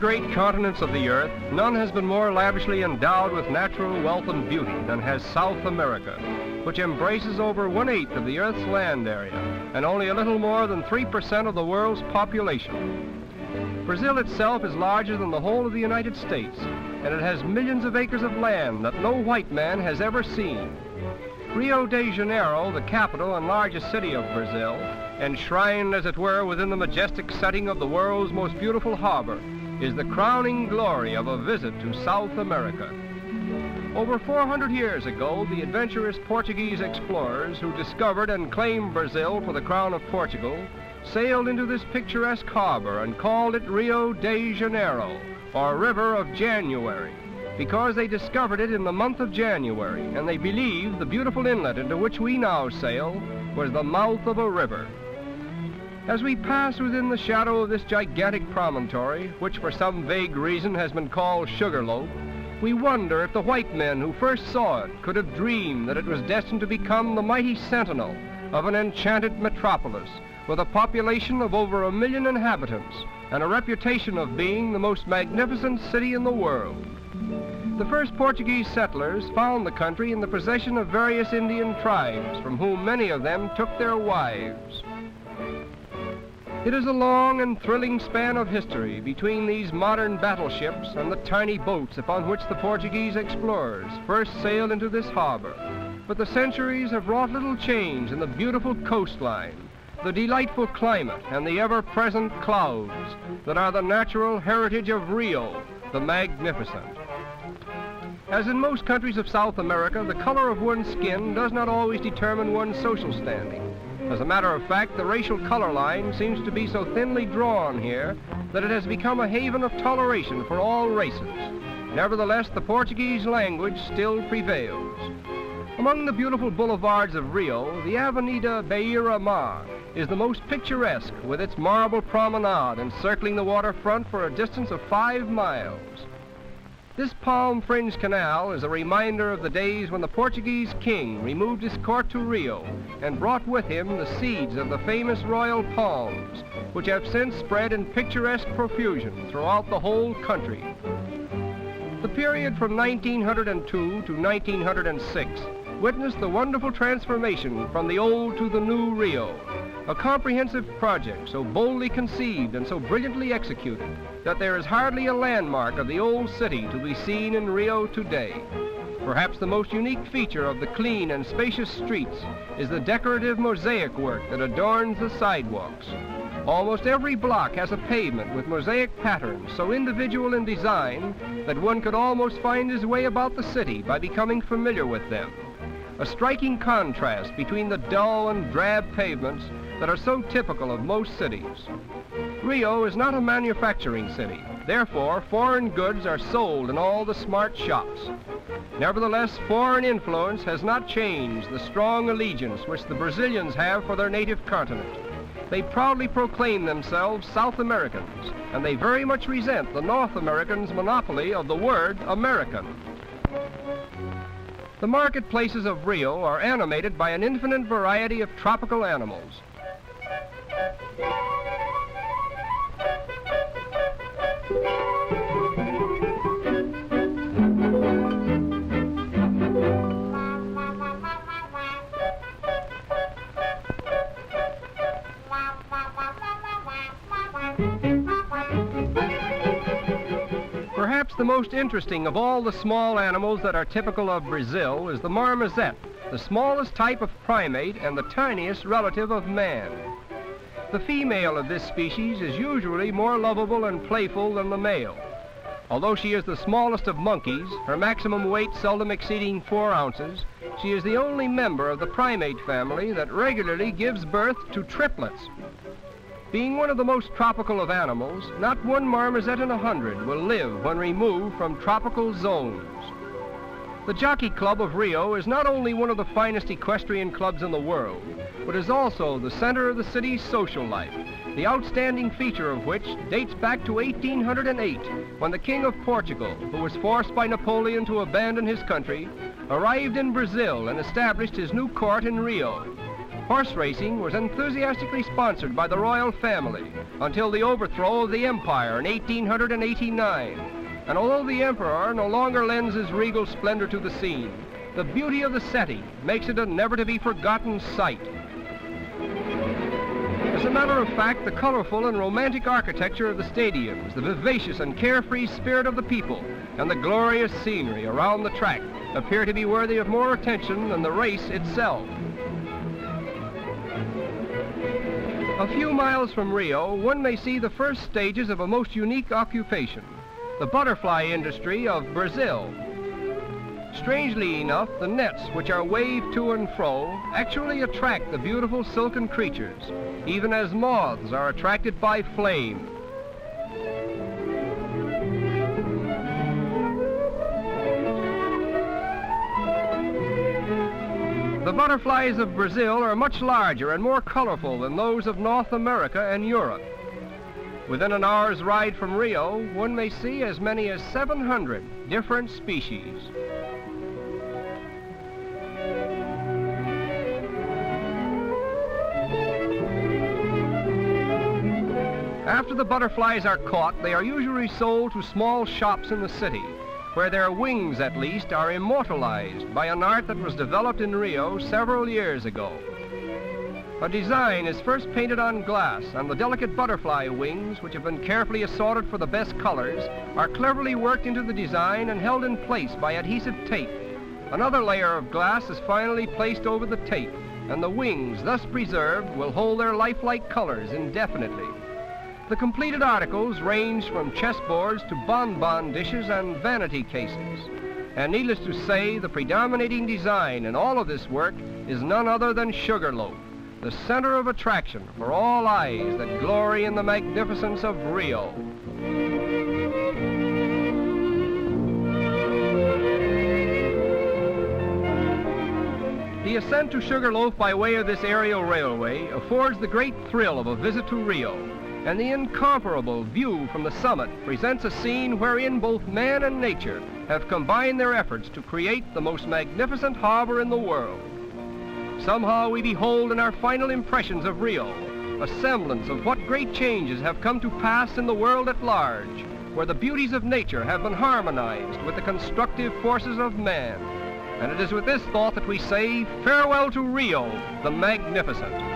great continents of the earth, none has been more lavishly endowed with natural wealth and beauty than has South America, which embraces over 1/8 of the Earth's land area and only a little more than 3% of the world's population. Brazil itself is larger than the whole of the United States, and it has millions of acres of land that no white man has ever seen. Rio de Janeiro, the capital and largest city of Brazil, enshrined as it were within the majestic setting of the world's most beautiful harbor, is the crowning glory of a visit to South America. Over 400 years ago, the adventurous Portuguese explorers who discovered and claimed Brazil for the crown of Portugal sailed into this picturesque harbor and called it Rio de Janeiro, or River of January, because they discovered it in the month of January, and they believed the beautiful inlet into which we now sail was the mouth of a river. As we pass within the shadow of this gigantic promontory, which for some vague reason has been called Sugarloaf, we wonder if the white men who first saw it could have dreamed that it was destined to become the mighty sentinel of an enchanted metropolis with a population of over 1 million inhabitants and a reputation of being the most magnificent city in the world. The first Portuguese settlers found the country in the possession of various Indian tribes, from whom many of them took their wives. It is a long and thrilling span of history between these modern battleships and the tiny boats upon which the Portuguese explorers first sailed into this harbor. But the centuries have wrought little change in the beautiful coastline, the delightful climate, and the ever-present clouds that are the natural heritage of Rio, the Magnificent. As in most countries of South America, the color of one's skin does not always determine one's social standing. As a matter of fact, the racial color line seems to be so thinly drawn here that it has become a haven of toleration for all races. Nevertheless, the Portuguese language still prevails. Among the beautiful boulevards of Rio, the Avenida Beira-Mar is the most picturesque, with its marble promenade encircling the waterfront for a distance of 5 miles. This palm-fringed canal is a reminder of the days when the Portuguese king removed his court to Rio and brought with him the seeds of the famous royal palms, which have since spread in picturesque profusion throughout the whole country. The period from 1902 to 1906 witnessed the wonderful transformation from the old to the new Rio, a comprehensive project so boldly conceived and so brilliantly executed that there is hardly a landmark of the old city to be seen in Rio today. Perhaps the most unique feature of the clean and spacious streets is the decorative mosaic work that adorns the sidewalks. Almost every block has a pavement with mosaic patterns so individual in design that one could almost find his way about the city by becoming familiar with them. A striking contrast between the dull and drab pavements that are so typical of most cities. Rio is not a manufacturing city. Therefore, foreign goods are sold in all the smart shops. Nevertheless, foreign influence has not changed the strong allegiance which the Brazilians have for their native continent. They proudly proclaim themselves South Americans, and they very much resent the North Americans' monopoly of the word American. The marketplaces of Rio are animated by an infinite variety of tropical animals. Perhaps the most interesting of all the small animals that are typical of Brazil is the marmoset, the smallest type of primate and the tiniest relative of man. The female of this species is usually more lovable and playful than the male. Although she is the smallest of monkeys, her maximum weight seldom exceeding 4 ounces, she is the only member of the primate family that regularly gives birth to triplets. Being one of the most tropical of animals, not one marmoset in 100 will live when removed from tropical zones. The Jockey Club of Rio is not only one of the finest equestrian clubs in the world, but is also the center of the city's social life, the outstanding feature of which dates back to 1808, when the King of Portugal, who was forced by Napoleon to abandon his country, arrived in Brazil and established his new court in Rio. Horse racing was enthusiastically sponsored by the royal family until the overthrow of the empire in 1889. And although the emperor no longer lends his regal splendor to the scene, the beauty of the setting makes it a never-to-be-forgotten sight. As a matter of fact, the colorful and romantic architecture of the stadiums, the vivacious and carefree spirit of the people, and the glorious scenery around the track appear to be worthy of more attention than the race itself. A few miles from Rio, one may see the first stages of a most unique occupation, the butterfly industry of Brazil. Strangely enough, the nets which are waved to and fro actually attract the beautiful silken creatures, even as moths are attracted by flame. The butterflies of Brazil are much larger and more colorful than those of North America and Europe. Within an hour's ride from Rio, one may see as many as 700 different species. After the butterflies are caught, they are usually sold to small shops in the city, where their wings, at least, are immortalized by an art that was developed in Rio several years ago. A design is first painted on glass, and the delicate butterfly wings, which have been carefully assorted for the best colors, are cleverly worked into the design and held in place by adhesive tape. Another layer of glass is finally placed over the tape, and the wings, thus preserved, will hold their lifelike colors indefinitely. The completed articles range from chessboards to bonbon dishes and vanity cases. And needless to say, the predominating design in all of this work is none other than Sugarloaf, the center of attraction for all eyes that glory in the magnificence of Rio. The ascent to Sugarloaf by way of this aerial railway affords the great thrill of a visit to Rio, and the incomparable view from the summit presents a scene wherein both man and nature have combined their efforts to create the most magnificent harbor in the world. Somehow we behold in our final impressions of Rio a semblance of what great changes have come to pass in the world at large, where the beauties of nature have been harmonized with the constructive forces of man. And it is with this thought that we say farewell to Rio, the magnificent.